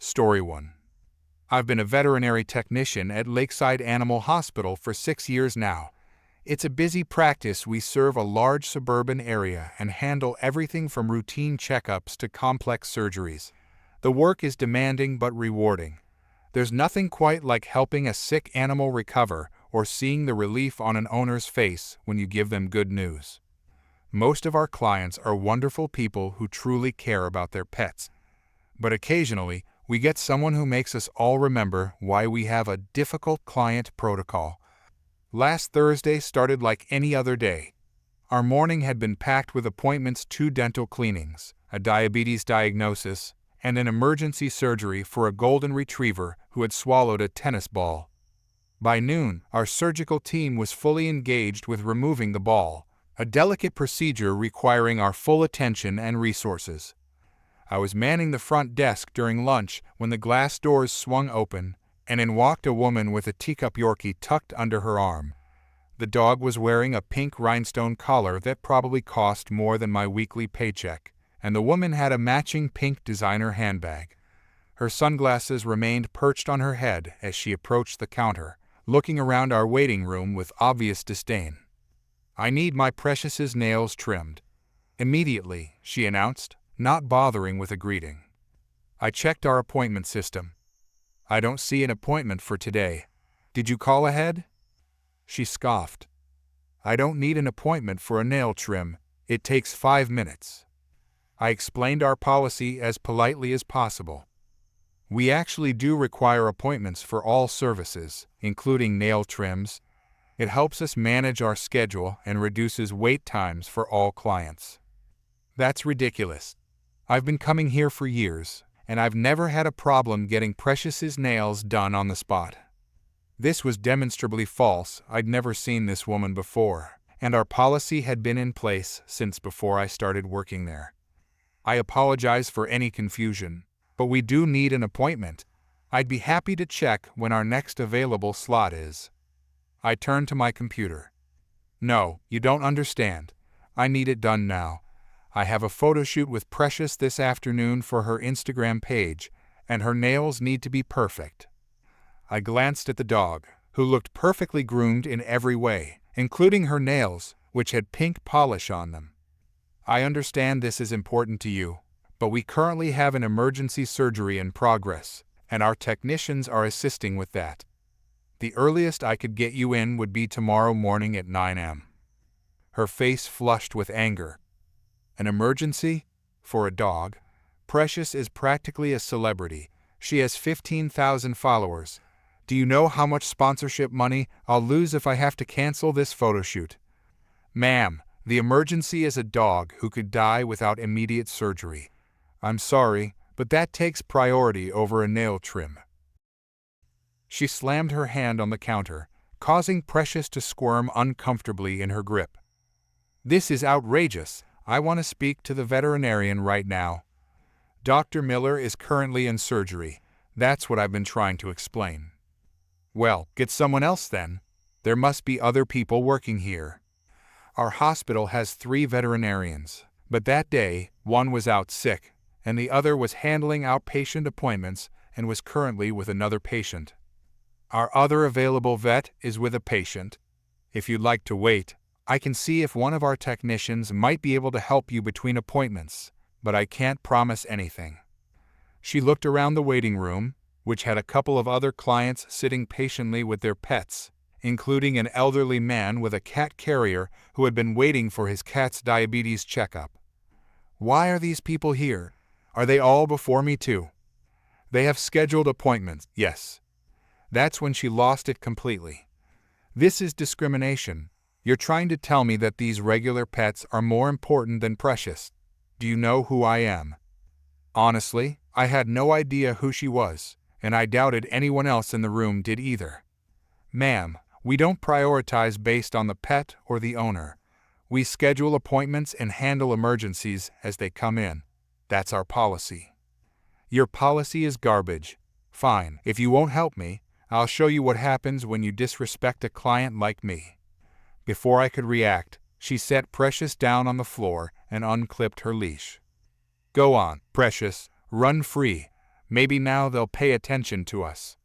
Story 1. I've been a veterinary technician at Lakeside Animal Hospital for 6 years now. It's a busy practice. We serve a large suburban area and handle everything from routine checkups to complex surgeries. The work is demanding but rewarding. There's nothing quite like helping a sick animal recover or seeing the relief on an owner's face when you give them good news. Most of our clients are wonderful people who truly care about their pets. But occasionally, we get someone who makes us all remember why we have a difficult client protocol. Last Thursday started like any other day. Our morning had been packed with appointments, 2 dental cleanings, a diabetes diagnosis, and an emergency surgery for a golden retriever who had swallowed a tennis ball. By noon, our surgical team was fully engaged with removing the ball, a delicate procedure requiring our full attention and resources. I was manning the front desk during lunch when the glass doors swung open, and in walked a woman with a teacup Yorkie tucked under her arm. The dog was wearing a pink rhinestone collar that probably cost more than my weekly paycheck, and the woman had a matching pink designer handbag. Her sunglasses remained perched on her head as she approached the counter, looking around our waiting room with obvious disdain. "I need my Precious's nails trimmed immediately," she announced, not bothering with a greeting. I checked our appointment system. "I don't see an appointment for today. Did you call ahead?" She scoffed. "I don't need an appointment for a nail trim. It takes 5 minutes." I explained our policy as politely as possible. We actually do require appointments for all services, including nail trims. It helps us manage our schedule and reduces wait times for all clients. "That's ridiculous. I've been coming here for years, and I've never had a problem getting Precious's nails done on the spot." This was demonstrably false. I'd never seen this woman before, and our policy had been in place since before I started working there. "I apologize for any confusion, but we do need an appointment. I'd be happy to check when our next available slot is." I turned to my computer. "No, you don't understand. I need it done now. I have a photo shoot with Precious this afternoon for her Instagram page, and her nails need to be perfect." I glanced at the dog, who looked perfectly groomed in every way, including her nails, which had pink polish on them. "I understand this is important to you, but we currently have an emergency surgery in progress, and our technicians are assisting with that. The earliest I could get you in would be tomorrow morning at 9 a.m. Her face flushed with anger. "An emergency? For a dog? Precious is practically a celebrity. She has 15,000 followers. Do you know how much sponsorship money I'll lose if I have to cancel this photo shoot?" "Ma'am, the emergency is a dog who could die without immediate surgery. I'm sorry, but that takes priority over a nail trim." She slammed her hand on the counter, causing Precious to squirm uncomfortably in her grip. "This is outrageous. I want to speak to the veterinarian right now." "Dr. Miller is currently in surgery. That's what I've been trying to explain." "Well, get someone else then. There must be other people working here. Our hospital has 3 veterinarians, but that day, one was out sick, and the other was handling outpatient appointments and was currently with another patient. Our other available vet is with a patient. If you'd like to wait, I can see if one of our technicians might be able to help you between appointments, but I can't promise anything." She looked around the waiting room, which had a couple of other clients sitting patiently with their pets, including an elderly man with a cat carrier who had been waiting for his cat's diabetes checkup. "Why are these people here? Are they all before me too?" "They have scheduled appointments, yes." That's when she lost it completely. "This is discrimination. You're trying to tell me that these regular pets are more important than Precious. Do you know who I am?" Honestly, I had no idea who she was, and I doubted anyone else in the room did either. "Ma'am, we don't prioritize based on the pet or the owner. We schedule appointments and handle emergencies as they come in. That's our policy." "Your policy is garbage. Fine, if you won't help me, I'll show you what happens when you disrespect a client like me." Before I could react, she set Precious down on the floor and unclipped her leash. "Go on, Precious, run free. Maybe now they'll pay attention to us."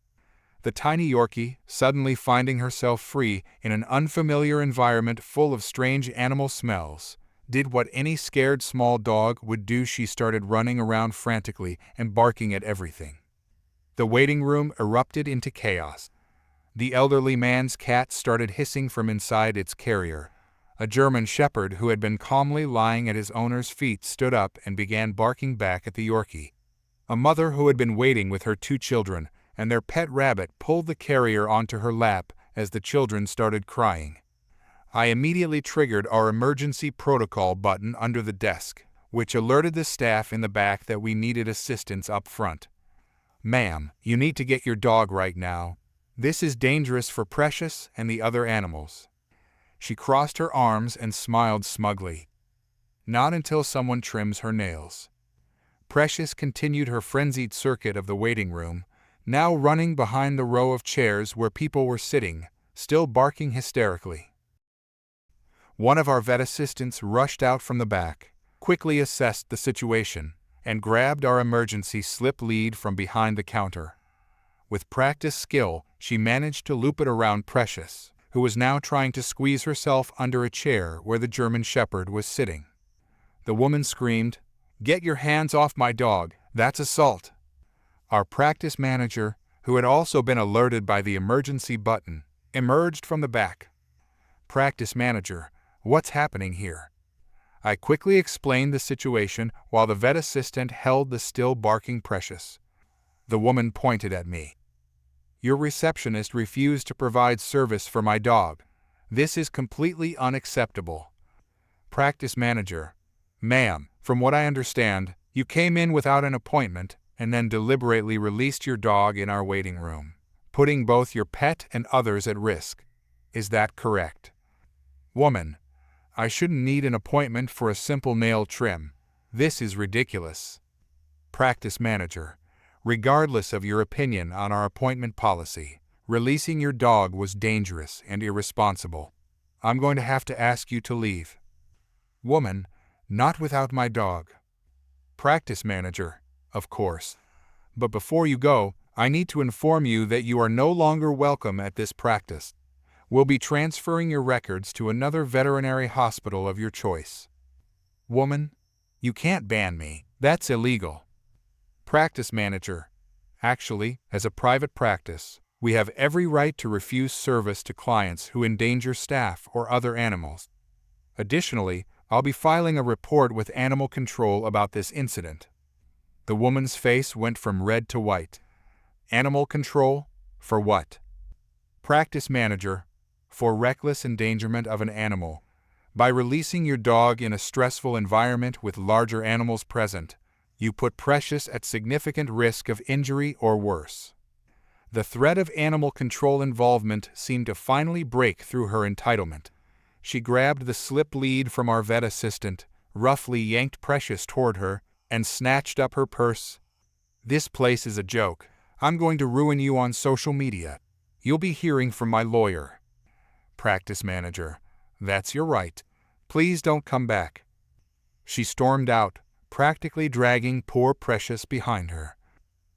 The tiny Yorkie, suddenly finding herself free in an unfamiliar environment full of strange animal smells, did what any scared small dog would do. She started running around frantically and barking at everything. The waiting room erupted into chaos. The elderly man's cat started hissing from inside its carrier. A German shepherd who had been calmly lying at his owner's feet stood up and began barking back at the Yorkie. A mother who had been waiting with her 2 children and their pet rabbit pulled the carrier onto her lap as the children started crying. I immediately triggered our emergency protocol button under the desk, which alerted the staff in the back that we needed assistance up front. "Ma'am, you need to get your dog right now. This is dangerous for Precious and the other animals." She crossed her arms and smiled smugly. "Not until someone trims her nails." Precious continued her frenzied circuit of the waiting room, now running behind the row of chairs where people were sitting, still barking hysterically. One of our vet assistants rushed out from the back, quickly assessed the situation, and grabbed our emergency slip lead from behind the counter. With practiced skill, she managed to loop it around Precious, who was now trying to squeeze herself under a chair where the German shepherd was sitting. The woman screamed, "Get your hands off my dog, that's assault!" Our practice manager, who had also been alerted by the emergency button, emerged from the back. "Practice manager, what's happening here?" I quickly explained the situation while the vet assistant held the still barking Precious. The woman pointed at me. "Your receptionist refused to provide service for my dog. This is completely unacceptable." Practice manager, "Ma'am, from what I understand, you came in without an appointment and then deliberately released your dog in our waiting room, putting both your pet and others at risk. Is that correct?" Woman, "I shouldn't need an appointment for a simple nail trim. This is ridiculous." Practice manager, "Regardless of your opinion on our appointment policy, releasing your dog was dangerous and irresponsible. I'm going to have to ask you to leave." Woman, "Not without my dog." Practice manager, "Of course. But before you go, I need to inform you that you are no longer welcome at this practice. We'll be transferring your records to another veterinary hospital of your choice." Woman, "You can't ban me. That's illegal." Practice manager, "Actually, as a private practice, we have every right to refuse service to clients who endanger staff or other animals. Additionally, I'll be filing a report with animal control about this incident." The woman's face went from red to white. "Animal control? For what?" Practice manager, "For reckless endangerment of an animal. By releasing your dog in a stressful environment with larger animals present, you put Precious at significant risk of injury or worse." The threat of animal control involvement seemed to finally break through her entitlement. She grabbed the slip lead from our vet assistant, roughly yanked Precious toward her, and snatched up her purse. "This place is a joke. I'm going to ruin you on social media. You'll be hearing from my lawyer." Practice manager, "That's your right. Please don't come back." She stormed out, practically dragging poor Precious behind her.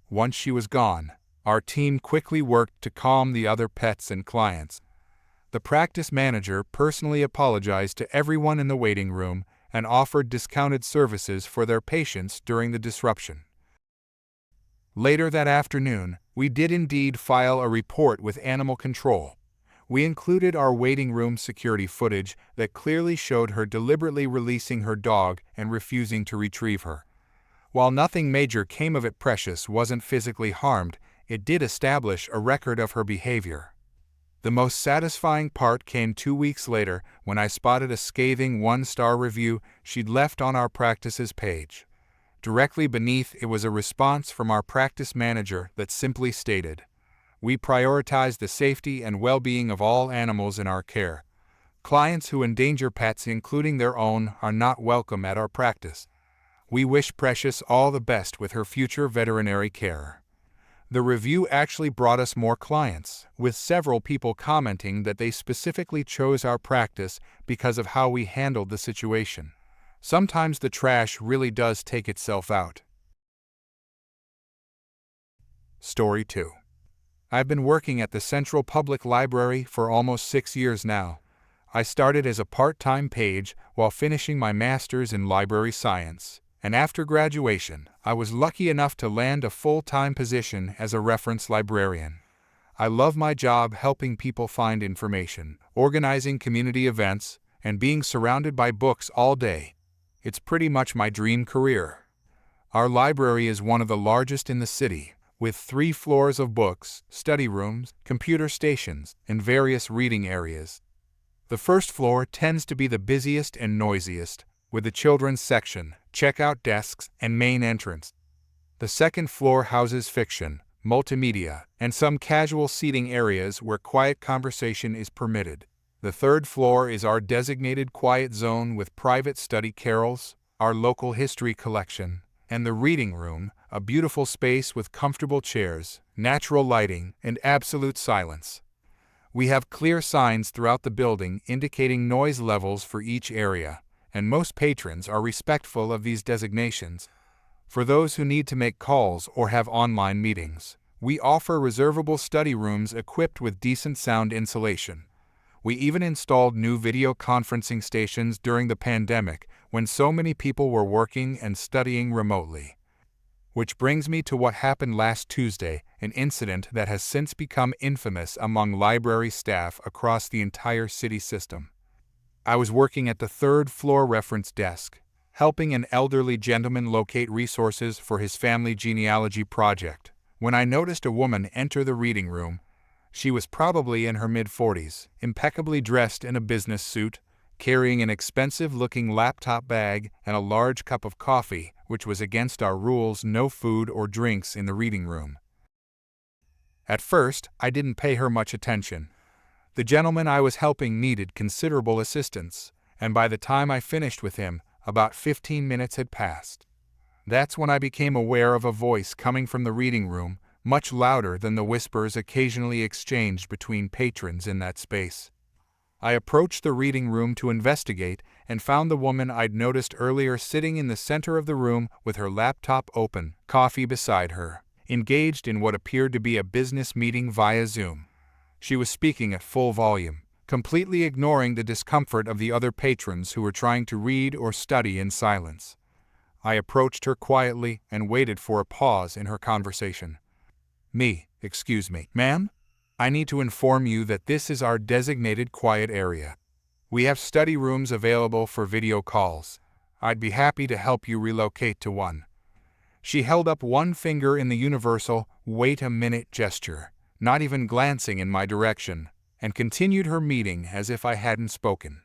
Once she was gone, our team quickly worked to calm the other pets and clients. The practice manager personally apologized to everyone in the waiting room and offered discounted services for their patients during the disruption. Later that afternoon, we did indeed file a report with animal control. We included our waiting room security footage that clearly showed her deliberately releasing her dog and refusing to retrieve her. While nothing major came of it, Precious wasn't physically harmed. It did establish a record of her behavior. The most satisfying part came 2 weeks later when I spotted a scathing 1-star review she'd left on our practice's page. Directly beneath it was a response from our practice manager that simply stated, "We prioritize the safety and well-being of all animals in our care. Clients who endanger pets, including their own, are not welcome at our practice. We wish Precious all the best with her future veterinary care." The review actually brought us more clients, with several people commenting that they specifically chose our practice because of how we handled the situation. Sometimes the trash really does take itself out. Story 2. I've been working at the Central Public Library for almost 6 years now. I started as a part-time page while finishing my master's in library science, and after graduation, I was lucky enough to land a full-time position as a reference librarian. I love my job helping people find information, organizing community events, and being surrounded by books all day. It's pretty much my dream career. Our library is one of the largest in the city, with 3 floors of books, study rooms, computer stations, and various reading areas. The first floor tends to be the busiest and noisiest, with the children's section, checkout desks, and main entrance. The second floor houses fiction, multimedia, and some casual seating areas where quiet conversation is permitted. The third floor is our designated quiet zone with private study carrels, our local history collection, and the reading room, a beautiful space with comfortable chairs, natural lighting, and absolute silence. We have clear signs throughout the building indicating noise levels for each area, and most patrons are respectful of these designations. For those who need to make calls or have online meetings, we offer reservable study rooms equipped with decent sound insulation. We even installed new video conferencing stations during the pandemic when so many people were working and studying remotely. Which brings me to what happened last Tuesday, an incident that has since become infamous among library staff across the entire city system. I was working at the 3rd floor reference desk, helping an elderly gentleman locate resources for his family genealogy project, when I noticed a woman enter the reading room. She was probably in her mid-40s, impeccably dressed in a business suit, carrying an expensive-looking laptop bag and a large cup of coffee, which was against our rules: no food or drinks in the reading room. At first, I didn't pay her much attention. The gentleman I was helping needed considerable assistance, and by the time I finished with him, about 15 minutes had passed. That's when I became aware of a voice coming from the reading room, much louder than the whispers occasionally exchanged between patrons in that space. I approached the reading room to investigate and found the woman I'd noticed earlier sitting in the center of the room with her laptop open, coffee beside her, engaged in what appeared to be a business meeting via Zoom. She was speaking at full volume, completely ignoring the discomfort of the other patrons who were trying to read or study in silence. I approached her quietly and waited for a pause in her conversation. Excuse me, ma'am? I need to inform you that this is our designated quiet area. We have study rooms available for video calls. I'd be happy to help you relocate to one. She held up one finger in the universal "wait a minute" gesture, not even glancing in my direction, and continued her meeting as if I hadn't spoken.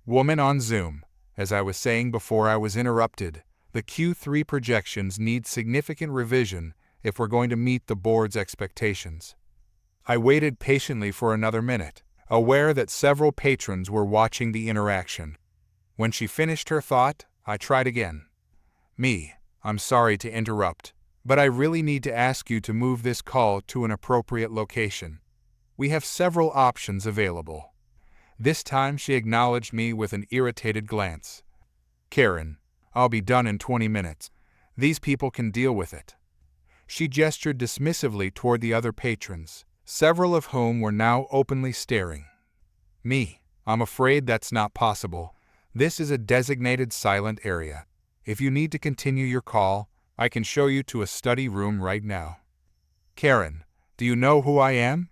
Woman on Zoom. As I was saying before I was interrupted, the Q3 projections need significant revision if we're going to meet the board's expectations. I waited patiently for another minute, aware that several patrons were watching the interaction. When she finished her thought, I tried again. I'm sorry to interrupt, but I really need to ask you to move this call to an appropriate location. We have several options available. This time she acknowledged me with an irritated glance. Karen, I'll be done in 20 minutes. These people can deal with it. She gestured dismissively toward the other patrons, several of whom were now openly staring. I'm afraid that's not possible. This is a designated silent area. If you need to continue your call, I can show you to a study room right now. Karen, do you know who I am?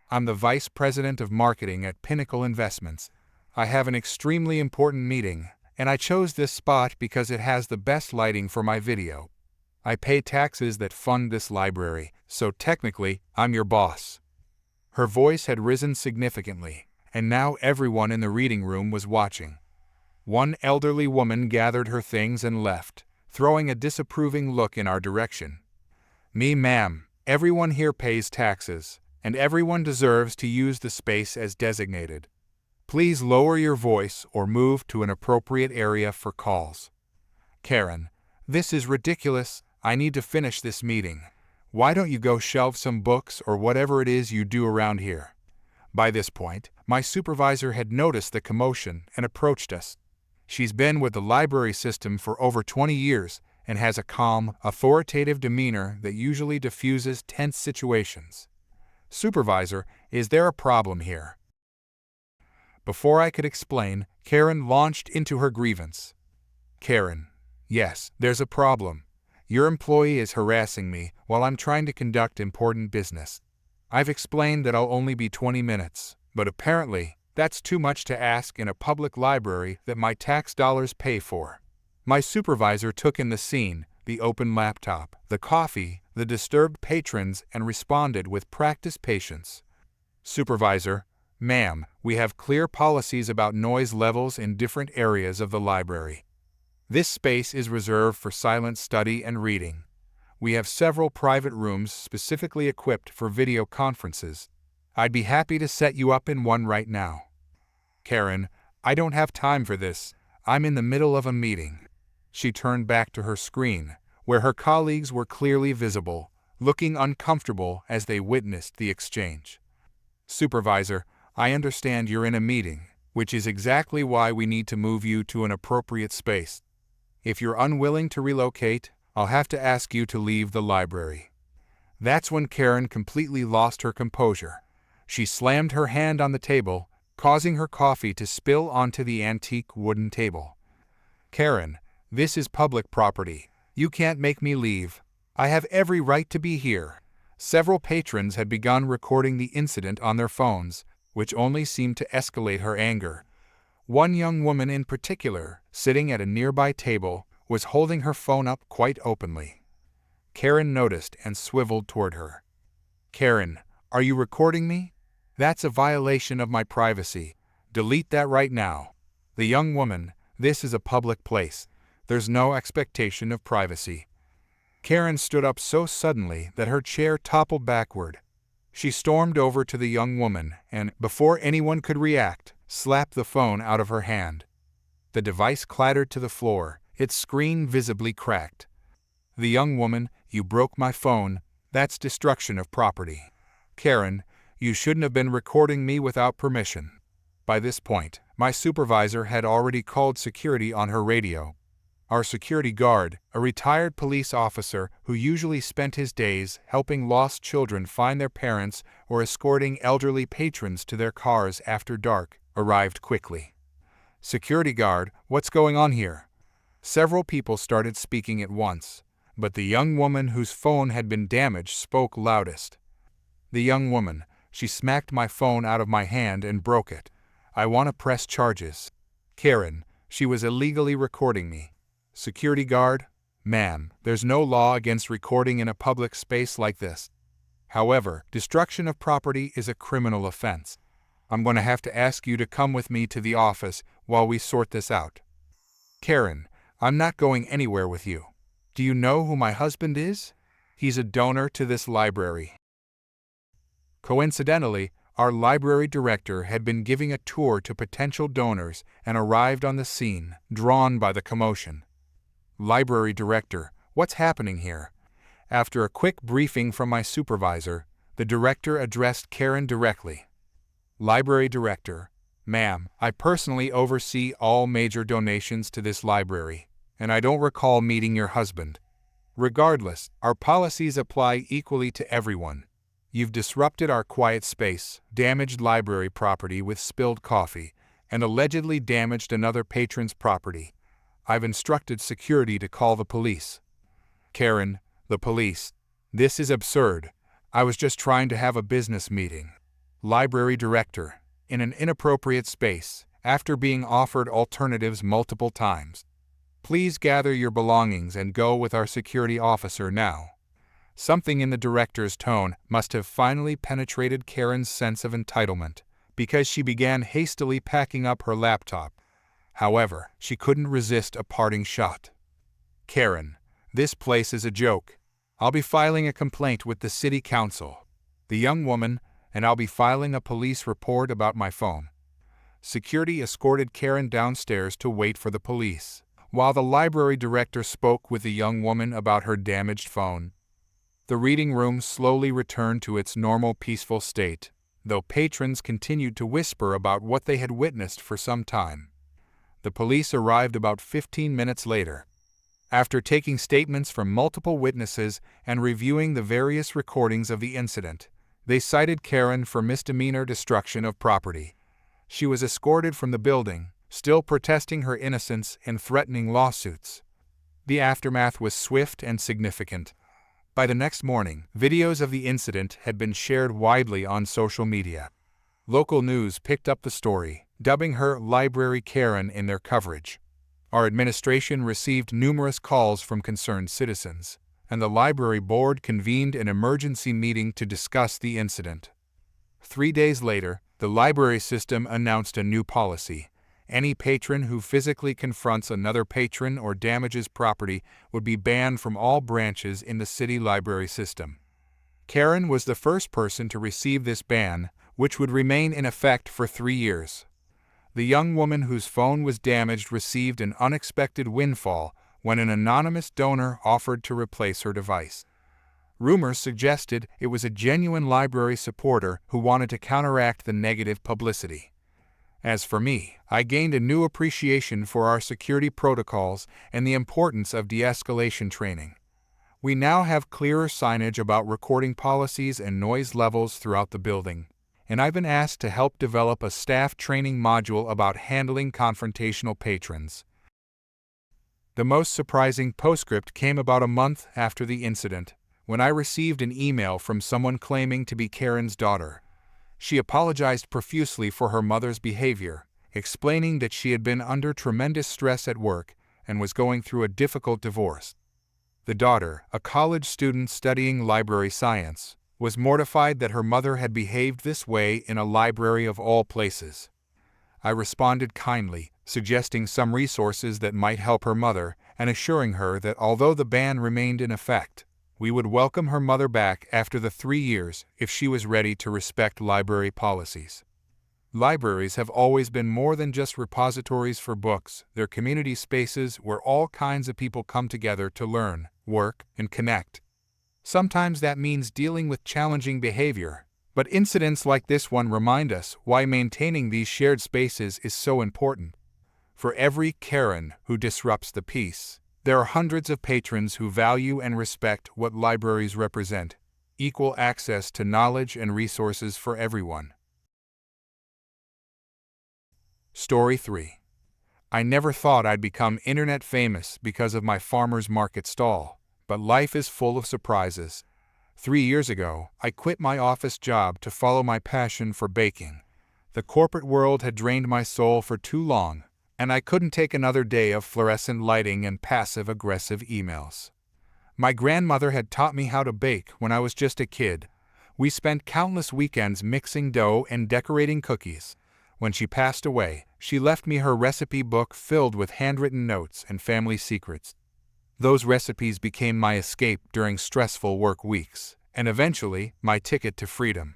I'm the Vice President of Marketing at Pinnacle Investments. I have an extremely important meeting, and I chose this spot because it has the best lighting for my video. I pay taxes that fund this library, so technically, I'm your boss. Her voice had risen significantly, and now everyone in the reading room was watching. One elderly woman gathered her things and left, throwing a disapproving look in our direction. Ma'am, everyone here pays taxes, and everyone deserves to use the space as designated. Please lower your voice or move to an appropriate area for calls. Karen, this is ridiculous. I need to finish this meeting. Why don't you go shelve some books or whatever it is you do around here? By this point, my supervisor had noticed the commotion and approached us. She's been with the library system for over 20 years and has a calm, authoritative demeanor that usually diffuses tense situations. Supervisor, is there a problem here? Before I could explain, Karen launched into her grievance. Karen, yes, there's a problem. Your employee is harassing me while I'm trying to conduct important business. I've explained that I'll only be 20 minutes, but apparently, that's too much to ask in a public library that my tax dollars pay for. My supervisor took in the scene, the open laptop, the coffee, the disturbed patrons, and responded with practiced patience. Supervisor, ma'am, we have clear policies about noise levels in different areas of the library. This space is reserved for silent study and reading. We have several private rooms specifically equipped for video conferences. I'd be happy to set you up in one right now. Karen, I don't have time for this. I'm in the middle of a meeting. She turned back to her screen, where her colleagues were clearly visible, looking uncomfortable as they witnessed the exchange. Supervisor, I understand you're in a meeting, which is exactly why we need to move you to an appropriate space. If you're unwilling to relocate, I'll have to ask you to leave the library. That's when Karen completely lost her composure. She slammed her hand on the table, causing her coffee to spill onto the antique wooden table. Karen, this is public property. You can't make me leave. I have every right to be here. Several patrons had begun recording the incident on their phones, which only seemed to escalate her anger. One young woman in particular, sitting at a nearby table, was holding her phone up quite openly. Karen noticed and swiveled toward her. Karen, are you recording me? That's a violation of my privacy. Delete that right now. The young woman, this is a public place. There's no expectation of privacy. Karen stood up so suddenly that her chair toppled backward. She stormed over to the young woman and, before anyone could react, slapped the phone out of her hand. The device clattered to the floor, its screen visibly cracked. The young woman, you broke my phone. That's destruction of property. Karen, you shouldn't have been recording me without permission. By this point, my supervisor had already called security on her radio. Our security guard, a retired police officer who usually spent his days helping lost children find their parents or escorting elderly patrons to their cars after dark, arrived quickly. Security guard, what's going on here? Several people started speaking at once, but the young woman whose phone had been damaged spoke loudest. The young woman, she smacked my phone out of my hand and broke it. I want to press charges. Karen, she was illegally recording me. Security guard, ma'am, there's no law against recording in a public space like this. However, destruction of property is a criminal offense. I'm going to have to ask you to come with me to the office while we sort this out. Karen, I'm not going anywhere with you. Do you know who my husband is? He's a donor to this library. Coincidentally, our library director had been giving a tour to potential donors and arrived on the scene, drawn by the commotion. Library director, what's happening here? After a quick briefing from my supervisor, the director addressed Karen directly. Library director, ma'am, I personally oversee all major donations to this library, and I don't recall meeting your husband. Regardless, our policies apply equally to everyone. You've disrupted our quiet space, damaged library property with spilled coffee, and allegedly damaged another patron's property. I've instructed security to call the police. Karen, the police. This is absurd. I was just trying to have a business meeting. Library director, in an inappropriate space, after being offered alternatives multiple times. Please gather your belongings and go with our security officer now. Something in the director's tone must have finally penetrated Karen's sense of entitlement, because she began hastily packing up her laptop. However, she couldn't resist a parting shot. Karen, this place is a joke. I'll be filing a complaint with the city council. The young woman, and I'll be filing a police report about my phone. Security escorted Karen downstairs to wait for the police, while the library director spoke with the young woman about her damaged phone. The reading room slowly returned to its normal peaceful state, though patrons continued to whisper about what they had witnessed for some time. The police arrived about 15 minutes later. After taking statements from multiple witnesses and reviewing the various recordings of the incident, they cited Karen for misdemeanor destruction of property. She was escorted from the building, still protesting her innocence and threatening lawsuits. The aftermath was swift and significant. By the next morning, videos of the incident had been shared widely on social media. Local news picked up the story, dubbing her Library Karen in their coverage. Our administration received numerous calls from concerned citizens, and the library board convened an emergency meeting to discuss the incident. 3 days later, the library system announced a new policy. Any patron who physically confronts another patron or damages property would be banned from all branches in the city library system. Karen was the first person to receive this ban, which would remain in effect for 3 years. The young woman whose phone was damaged received an unexpected windfall when an anonymous donor offered to replace her device. Rumors suggested it was a genuine library supporter who wanted to counteract the negative publicity. As for me, I gained a new appreciation for our security protocols and the importance of de-escalation training. We now have clearer signage about recording policies and noise levels throughout the building, and I've been asked to help develop a staff training module about handling confrontational patrons. The most surprising postscript came about a month after the incident, when I received an email from someone claiming to be Karen's daughter. She apologized profusely for her mother's behavior, explaining that she had been under tremendous stress at work and was going through a difficult divorce. The daughter, a college student studying library science, was mortified that her mother had behaved this way in a library of all places. I responded kindly, suggesting some resources that might help her mother and assuring her that although the ban remained in effect, we would welcome her mother back after the 3 years if she was ready to respect library policies. Libraries have always been more than just repositories for books. They're community spaces where all kinds of people come together to learn, work, and connect. Sometimes that means dealing with challenging behavior, but incidents like this one remind us why maintaining these shared spaces is so important. For every Karen who disrupts the peace, there are hundreds of patrons who value and respect what libraries represent: equal access to knowledge and resources for everyone. Story 3. I never thought I'd become internet famous because of my farmer's market stall, but life is full of surprises. 3 years ago, I quit my office job to follow my passion for baking. The corporate world had drained my soul for too long, and I couldn't take another day of fluorescent lighting and passive-aggressive emails. My grandmother had taught me how to bake when I was just a kid. We spent countless weekends mixing dough and decorating cookies. When she passed away, she left me her recipe book filled with handwritten notes and family secrets. Those recipes became my escape during stressful work weeks, and eventually, my ticket to freedom.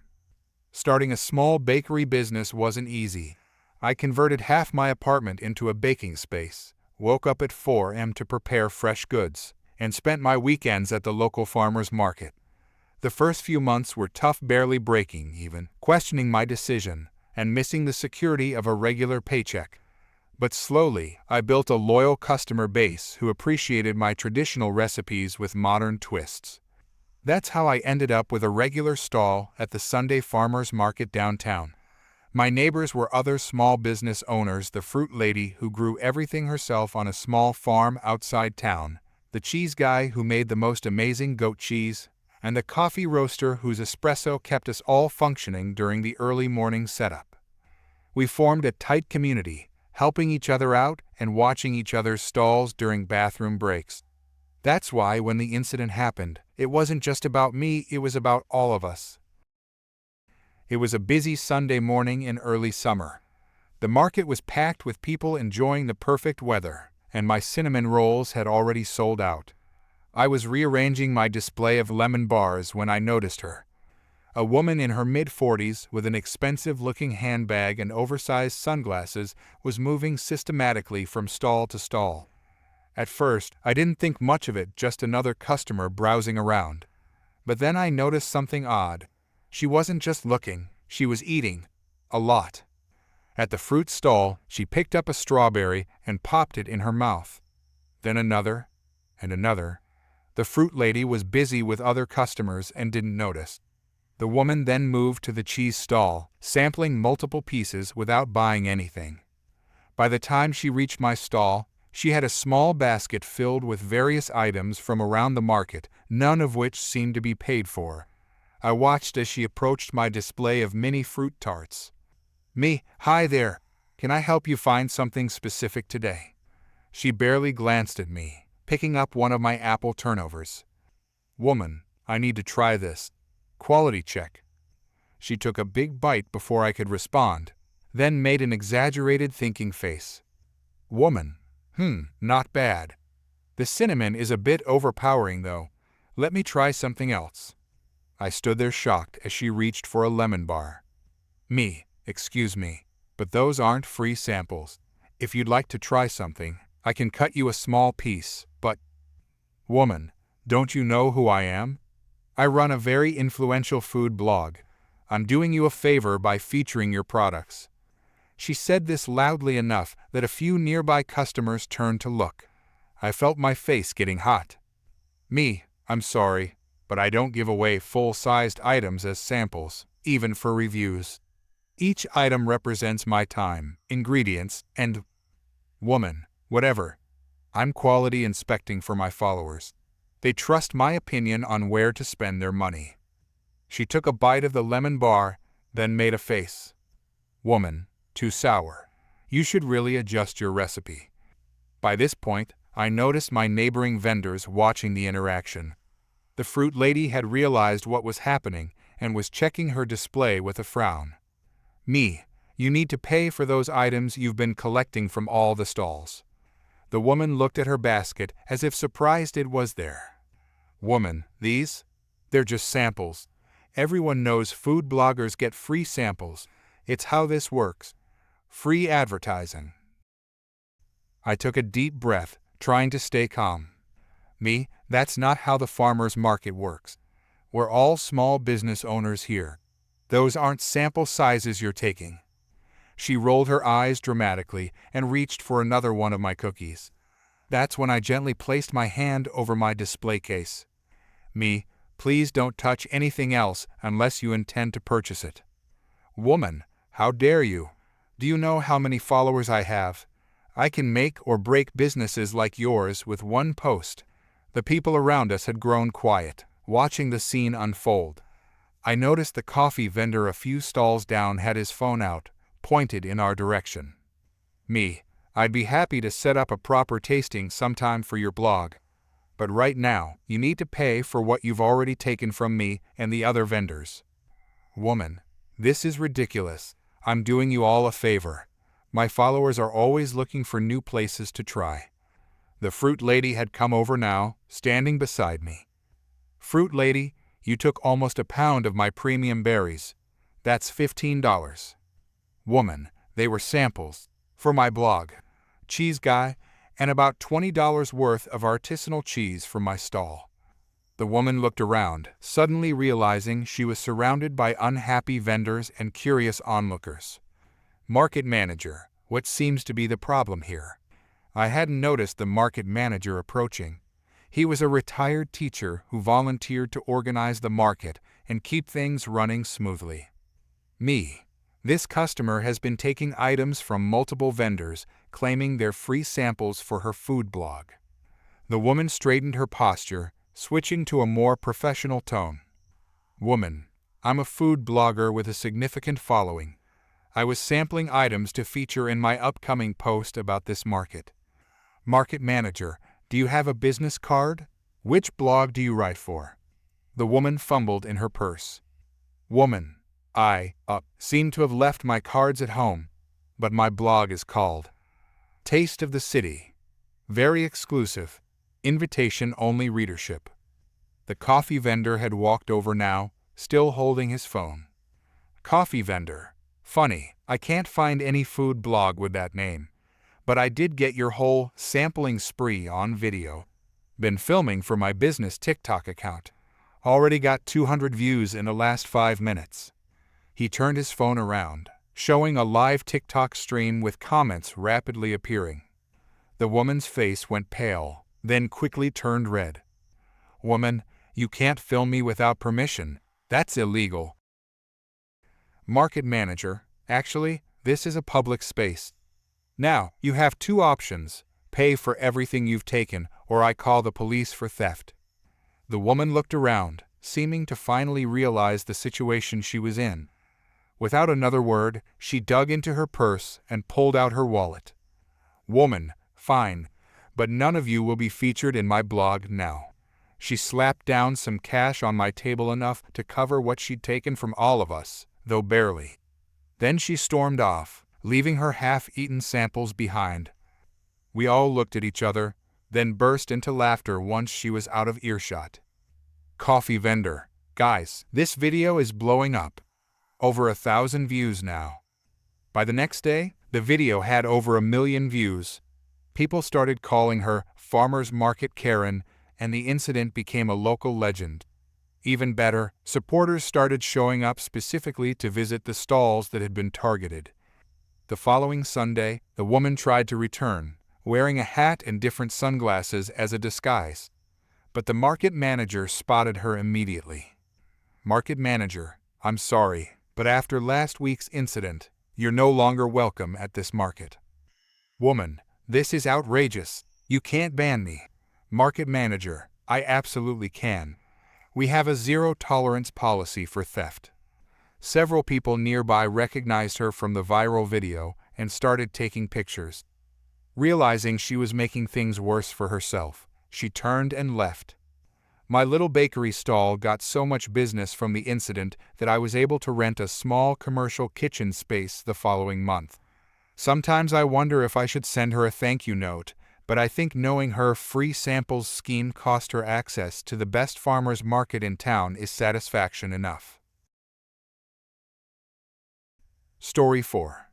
Starting a small bakery business wasn't easy. I converted half my apartment into a baking space, woke up at 4 a.m. to prepare fresh goods, and spent my weekends at the local farmer's market. The first few months were tough, barely breaking even, questioning my decision, and missing the security of a regular paycheck. But slowly, I built a loyal customer base who appreciated my traditional recipes with modern twists. That's how I ended up with a regular stall at the Sunday farmer's market downtown. My neighbors were other small business owners: the fruit lady who grew everything herself on a small farm outside town, the cheese guy who made the most amazing goat cheese, and the coffee roaster whose espresso kept us all functioning during the early morning setup. We formed a tight community, helping each other out and watching each other's stalls during bathroom breaks. That's why when the incident happened, it wasn't just about me, it was about all of us. It was a busy Sunday morning in early summer. The market was packed with people enjoying the perfect weather, and my cinnamon rolls had already sold out. I was rearranging my display of lemon bars when I noticed her. A woman in her mid-40s with an expensive-looking handbag and oversized sunglasses was moving systematically from stall to stall. At first, I didn't think much of it, just another customer browsing around. But then I noticed something odd. She wasn't just looking, she was eating. A lot. At the fruit stall, she picked up a strawberry and popped it in her mouth. Then another, and another. The fruit lady was busy with other customers and didn't notice. The woman then moved to the cheese stall, sampling multiple pieces without buying anything. By the time she reached my stall, she had a small basket filled with various items from around the market, none of which seemed to be paid for. I watched as she approached my display of mini fruit tarts. Hi there. Can I help you find something specific today? She barely glanced at me, picking up one of my apple turnovers. Woman, I need to try this. Quality check. She took a big bite before I could respond, then made an exaggerated thinking face. Woman, not bad. The cinnamon is a bit overpowering though. Let me try something else. I stood there shocked as she reached for a lemon bar. Excuse me, but those aren't free samples. If you'd like to try something, I can cut you a small piece, but… Woman, don't you know who I am? I run a very influential food blog. I'm doing you a favor by featuring your products. She said this loudly enough that a few nearby customers turned to look. I felt my face getting hot. I'm sorry, but I don't give away full-sized items as samples, even for reviews. Each item represents my time, ingredients, and… Woman, whatever. I'm quality inspecting for my followers. They trust my opinion on where to spend their money. She took a bite of the lemon bar, then made a face. Woman, too sour. You should really adjust your recipe. By this point, I noticed my neighboring vendors watching the interaction. The fruit lady had realized what was happening and was checking her display with a frown. You need to pay for those items you've been collecting from all the stalls. The woman looked at her basket as if surprised it was there. Woman, they're just samples. Everyone knows food bloggers get free samples. It's how this works. Free advertising. I took a deep breath, trying to stay calm. That's not how the farmers market works. We're all small business owners here. Those aren't sample sizes you're taking. She rolled her eyes dramatically and reached for another one of my cookies. That's when I gently placed my hand over my display case. Please don't touch anything else unless you intend to purchase it. Woman, how dare you? Do you know how many followers I have? I can make or break businesses like yours with one post. The people around us had grown quiet, watching the scene unfold. I noticed the coffee vendor a few stalls down had his phone out, pointed in our direction. I'd be happy to set up a proper tasting sometime for your blog. But right now, you need to pay for what you've already taken from me and the other vendors. Woman, this is ridiculous. I'm doing you all a favor. My followers are always looking for new places to try. The fruit lady had come over now, standing beside me. Fruit lady, you took almost a pound of my premium berries. That's $15. Woman, they were samples. For my blog. Cheese guy, and about $20 worth of artisanal cheese from my stall. The woman looked around, suddenly realizing she was surrounded by unhappy vendors and curious onlookers. Market manager, what seems to be the problem here? I hadn't noticed the market manager approaching. He was a retired teacher who volunteered to organize the market and keep things running smoothly. This customer has been taking items from multiple vendors, claiming they're free samples for her food blog. The woman straightened her posture, switching to a more professional tone. Woman, I'm a food blogger with a significant following. I was sampling items to feature in my upcoming post about this market. Market manager, do you have a business card? Which blog do you write for? The woman fumbled in her purse. Woman, I seem to have left my cards at home, but my blog is called Taste of the City. Very exclusive. Invitation-only readership. The coffee vendor had walked over now, still holding his phone. Coffee vendor. Funny, I can't find any food blog with that name. But I did get your whole sampling spree on video. Been filming for my business TikTok account. Already got 200 views in the last 5 minutes. He turned his phone around, showing a live TikTok stream with comments rapidly appearing. The woman's face went pale, then quickly turned red. "Woman, you can't film me without permission. That's illegal." Market manager, "Actually, this is a public space. Now, you have two options. Pay for everything you've taken, or I call the police for theft." The woman looked around, seeming to finally realize the situation she was in. Without another word, she dug into her purse and pulled out her wallet. "Woman, fine, but none of you will be featured in my blog now." She slapped down some cash on my table, enough to cover what she'd taken from all of us, though barely. Then she stormed off, leaving her half-eaten samples behind. We all looked at each other, then burst into laughter once she was out of earshot. Coffee vendor. "Guys, this video is blowing up. Over 1,000 views now." By the next day, the video had over 1 million views. People started calling her Farmers Market Karen, and the incident became a local legend. Even better, supporters started showing up specifically to visit the stalls that had been targeted. The following Sunday, the woman tried to return, wearing a hat and different sunglasses as a disguise. But the market manager spotted her immediately. "Market manager, I'm sorry, but after last week's incident, you're no longer welcome at this market." "Woman, this is outrageous. You can't ban me." Market manager, "I absolutely can. We have a zero-tolerance policy for theft." Several people nearby recognized her from the viral video and started taking pictures. Realizing she was making things worse for herself, she turned and left. My little bakery stall got so much business from the incident that I was able to rent a small commercial kitchen space the following month. Sometimes I wonder if I should send her a thank you note, but I think knowing her free samples scheme cost her access to the best farmers market in town is satisfaction enough. Story 4.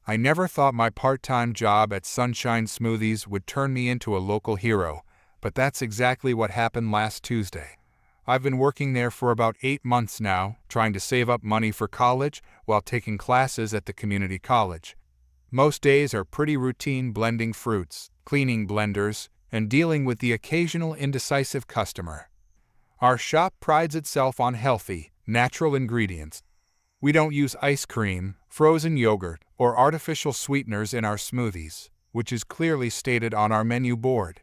I never thought my part-time job at Sunshine Smoothies would turn me into a local hero, but that's exactly what happened last Tuesday. I've been working there for about 8 months now, trying to save up money for college while taking classes at the community college. Most days are pretty routine, blending fruits, cleaning blenders, and dealing with the occasional indecisive customer. Our shop prides itself on healthy, natural ingredients. We don't use ice cream, frozen yogurt, or artificial sweeteners in our smoothies, which is clearly stated on our menu board.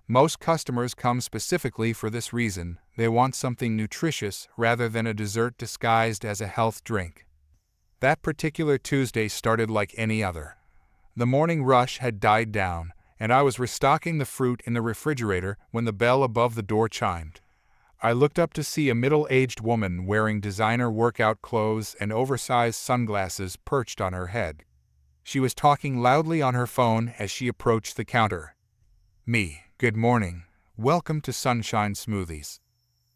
Most customers come specifically for this reason. They want something nutritious rather than a dessert disguised as a health drink. That particular Tuesday started like any other. The morning rush had died down, and I was restocking the fruit in the refrigerator when the bell above the door chimed. I looked up to see a middle-aged woman wearing designer workout clothes and oversized sunglasses perched on her head. She was talking loudly on her phone as she approached the counter. "Me, good morning. Welcome to Sunshine Smoothies.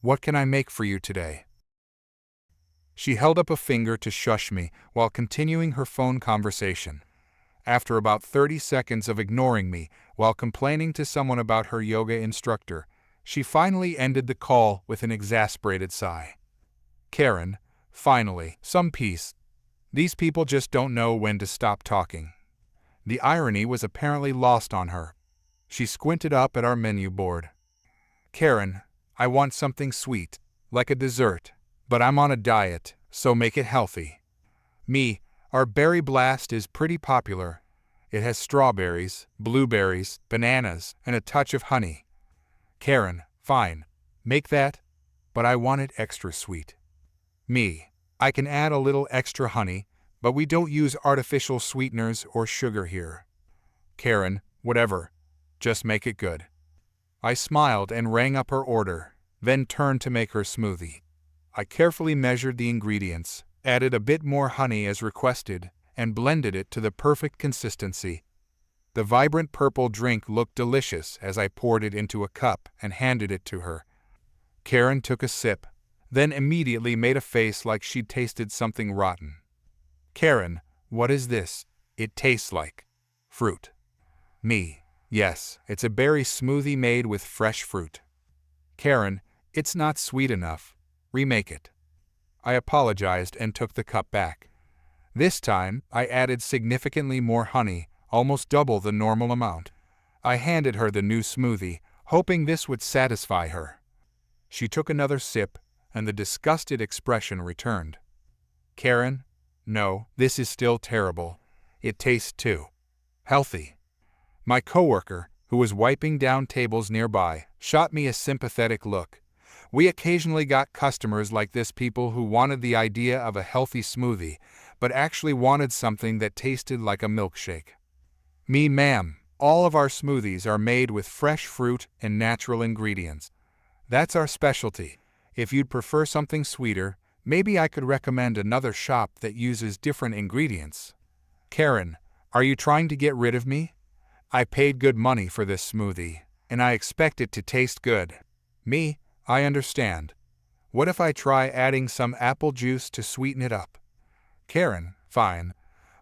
What can I make for you today?" She held up a finger to shush me while continuing her phone conversation. After about 30 seconds of ignoring me while complaining to someone about her yoga instructor, she finally ended the call with an exasperated sigh. "Karen, finally, some peace. These people just don't know when to stop talking." The irony was apparently lost on her. She squinted up at our menu board. "Karen, I want something sweet, like a dessert, but I'm on a diet, so make it healthy." "Me, our Berry Blast is pretty popular. It has strawberries, blueberries, bananas, and a touch of honey." "Karen, fine, make that, but I want it extra sweet." "Me, I can add a little extra honey, but we don't use artificial sweeteners or sugar here." "Karen, whatever, just make it good." I smiled and rang up her order, then turned to make her smoothie. I carefully measured the ingredients, added a bit more honey as requested, and blended it to the perfect consistency. The vibrant purple drink looked delicious as I poured it into a cup and handed it to her. Karen took a sip, then immediately made a face like she'd tasted something rotten. "Karen, what is this? It tastes like fruit." "Me, yes, it's a berry smoothie made with fresh fruit." "Karen, it's not sweet enough. Remake it." I apologized and took the cup back. This time, I added significantly more honey, almost double the normal amount. I handed her the new smoothie, hoping this would satisfy her. She took another sip, and the disgusted expression returned. Karen, no, this is still terrible. It tastes too healthy. My coworker, who was wiping down tables nearby, shot me a sympathetic look. We occasionally got customers like this, people who wanted the idea of a healthy smoothie, but actually wanted something that tasted like a milkshake. Me, ma'am, all of our smoothies are made with fresh fruit and natural ingredients. That's our specialty. If you'd prefer something sweeter, maybe I could recommend another shop that uses different ingredients. Karen, are you trying to get rid of me? I paid good money for this smoothie, and I expect it to taste good. Me, I understand. What if I try adding some apple juice to sweeten it up? Karen, fine,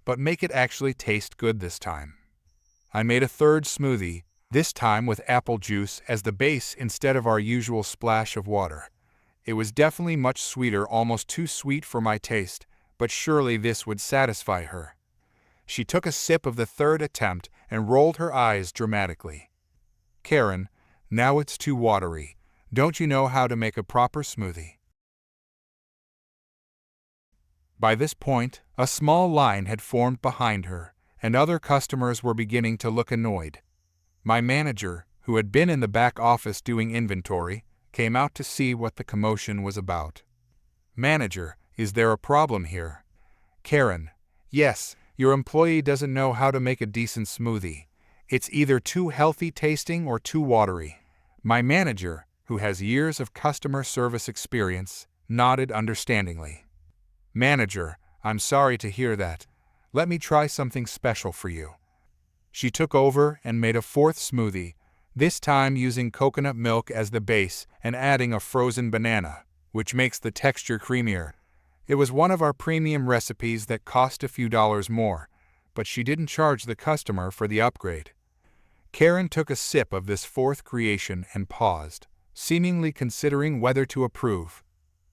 but make it actually taste good this time. I made a third smoothie, this time with apple juice as the base instead of our usual splash of water. It was definitely much sweeter, almost too sweet for my taste, but surely this would satisfy her. She took a sip of the third attempt and rolled her eyes dramatically. Karen, now it's too watery. Don't you know how to make a proper smoothie? By this point, a small line had formed behind her, and other customers were beginning to look annoyed. My manager, who had been in the back office doing inventory, came out to see what the commotion was about. Manager, is there a problem here? Karen, yes. Your employee doesn't know how to make a decent smoothie. It's either too healthy tasting or too watery. My manager, who has years of customer service experience, nodded understandingly. Manager, I'm sorry to hear that. Let me try something special for you. She took over and made a fourth smoothie, this time using coconut milk as the base and adding a frozen banana, which makes the texture creamier. It was one of our premium recipes that cost a few dollars more, but she didn't charge the customer for the upgrade. Karen took a sip of this fourth creation and paused, seemingly considering whether to approve.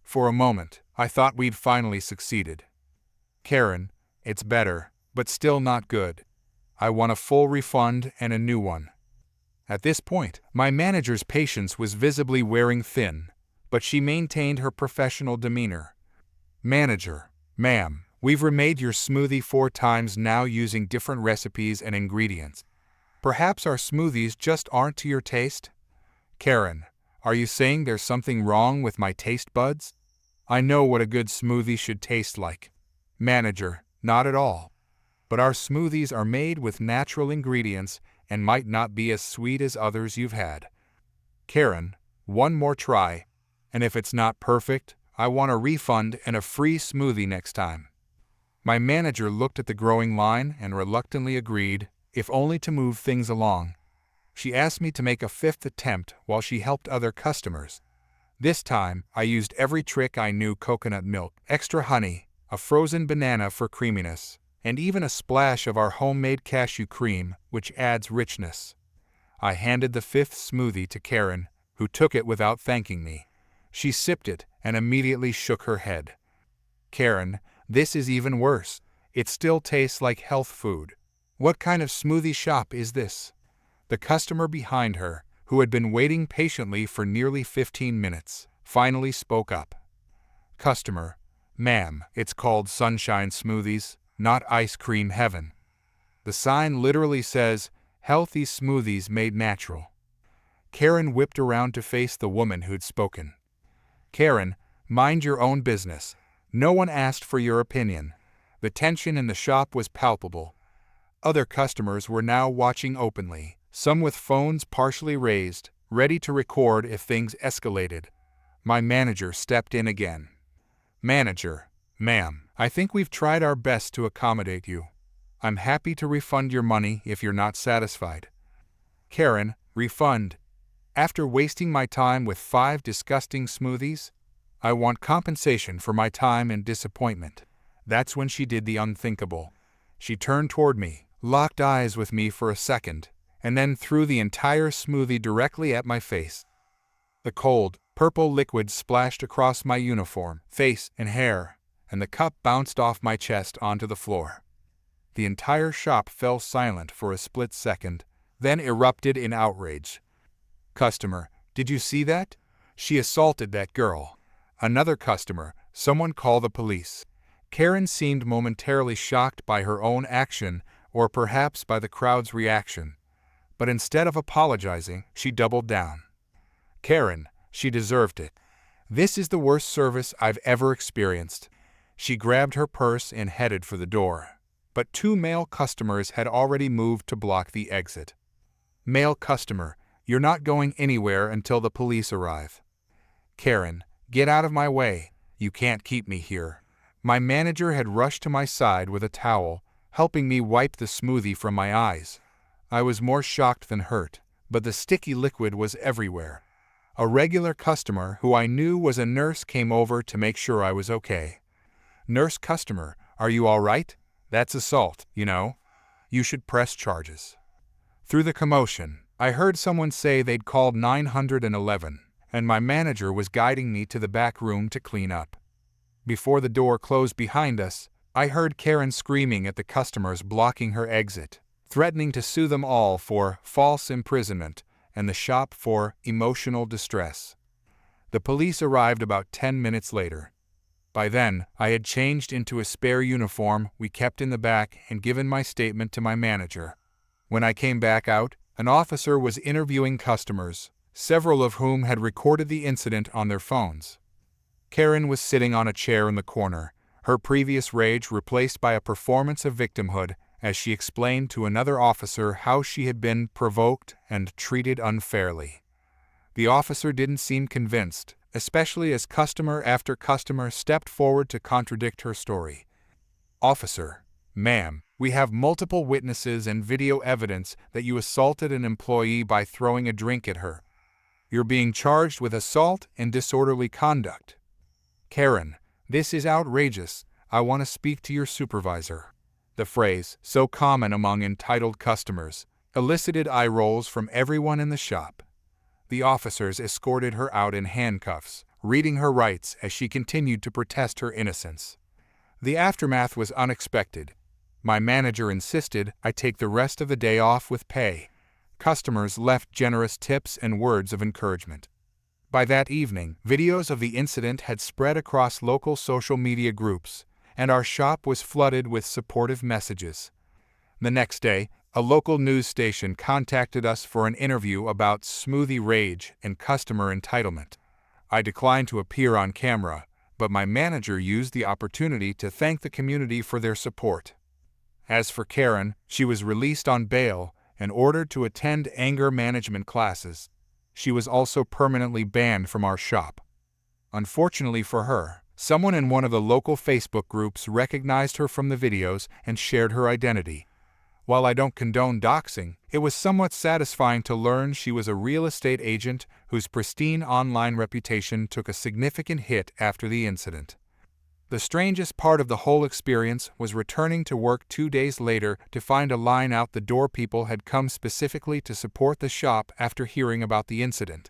For a moment, I thought we'd finally succeeded. Karen, it's better, but still not good. I want a full refund and a new one. At this point, my manager's patience was visibly wearing thin, but she maintained her professional demeanor. Manager, ma'am, we've remade your smoothie 4 times now using different recipes and ingredients. Perhaps our smoothies just aren't to your taste? Karen, are you saying there's something wrong with my taste buds? I know what a good smoothie should taste like. Manager, not at all. But our smoothies are made with natural ingredients and might not be as sweet as others you've had. Karen, one more try, and if it's not perfect, I want a refund and a free smoothie next time. My manager looked at the growing line and reluctantly agreed, if only to move things along. She asked me to make a 5th attempt while she helped other customers. This time, I used every trick I knew: coconut milk, extra honey, a frozen banana for creaminess, and even a splash of our homemade cashew cream, which adds richness. I handed the 5th smoothie to Karen, who took it without thanking me. She sipped it and immediately shook her head. Karen, this is even worse. It still tastes like health food. What kind of smoothie shop is this? The customer behind her, who had been waiting patiently for nearly 15 minutes, finally spoke up. Customer, ma'am, it's called Sunshine Smoothies, not Ice Cream Heaven. The sign literally says, healthy smoothies made natural. Karen whipped around to face the woman who'd spoken. Karen, mind your own business. No one asked for your opinion. The tension in the shop was palpable. Other customers were now watching openly, some with phones partially raised, ready to record if things escalated. My manager stepped in again. Manager, ma'am, I think we've tried our best to accommodate you. I'm happy to refund your money if you're not satisfied. Karen, refund. After wasting my time with 5 disgusting smoothies, I want compensation for my time and disappointment. That's when she did the unthinkable. She turned toward me, locked eyes with me for a second, and then threw the entire smoothie directly at my face. The cold, purple liquid splashed across my uniform, face, and hair, and the cup bounced off my chest onto the floor. The entire shop fell silent for a split second, then erupted in outrage. Customer, did you see that? She assaulted that girl. Another customer, someone call the police. Karen seemed momentarily shocked by her own action, or perhaps by the crowd's reaction. But instead of apologizing, she doubled down. Karen, she deserved it. This is the worst service I've ever experienced. She grabbed her purse and headed for the door. But two male customers had already moved to block the exit. Male customer, you're not going anywhere until the police arrive. Karen, get out of my way. You can't keep me here. My manager had rushed to my side with a towel, helping me wipe the smoothie from my eyes. I was more shocked than hurt, but the sticky liquid was everywhere. A regular customer who I knew was a nurse came over to make sure I was okay. Nurse customer, are you all right? That's assault, you know. You should press charges. Through the commotion, I heard someone say they'd called 911, and my manager was guiding me to the back room to clean up. Before the door closed behind us, I heard Karen screaming at the customers blocking her exit, threatening to sue them all for false imprisonment and the shop for emotional distress. The police arrived about 10 minutes later. By then, I had changed into a spare uniform we kept in the back and given my statement to my manager. When I came back out, an officer was interviewing customers, several of whom had recorded the incident on their phones. Karen was sitting on a chair in the corner, her previous rage replaced by a performance of victimhood, as she explained to another officer how she had been provoked and treated unfairly. The officer didn't seem convinced, especially as customer after customer stepped forward to contradict her story. Officer, ma'am, we have multiple witnesses and video evidence that you assaulted an employee by throwing a drink at her. You're being charged with assault and disorderly conduct. Karen, this is outrageous. I want to speak to your supervisor. The phrase, so common among entitled customers, elicited eye rolls from everyone in the shop. The officers escorted her out in handcuffs, reading her rights as she continued to protest her innocence. The aftermath was unexpected. My manager insisted I take the rest of the day off with pay. Customers left generous tips and words of encouragement. By that evening, videos of the incident had spread across local social media groups, and our shop was flooded with supportive messages. The next day, a local news station contacted us for an interview about smoothie rage and customer entitlement. I declined to appear on camera, but my manager used the opportunity to thank the community for their support. As for Karen, she was released on bail and ordered to attend anger management classes. She was also permanently banned from our shop. Unfortunately for her, someone in one of the local Facebook groups recognized her from the videos and shared her identity. While I don't condone doxing, it was somewhat satisfying to learn she was a real estate agent whose pristine online reputation took a significant hit after the incident. The strangest part of the whole experience was returning to work 2 days later to find a line out the door. People had come specifically to support the shop after hearing about the incident.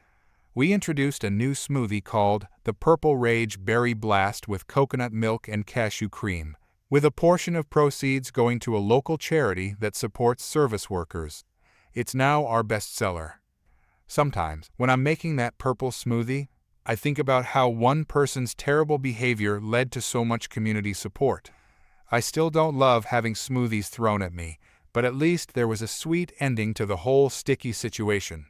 We introduced a new smoothie called the Purple Rage Berry Blast with coconut milk and cashew cream, with a portion of proceeds going to a local charity that supports service workers. It's now our bestseller. Sometimes, when I'm making that purple smoothie, I think about how one person's terrible behavior led to so much community support. I still don't love having smoothies thrown at me, but at least there was a sweet ending to the whole sticky situation.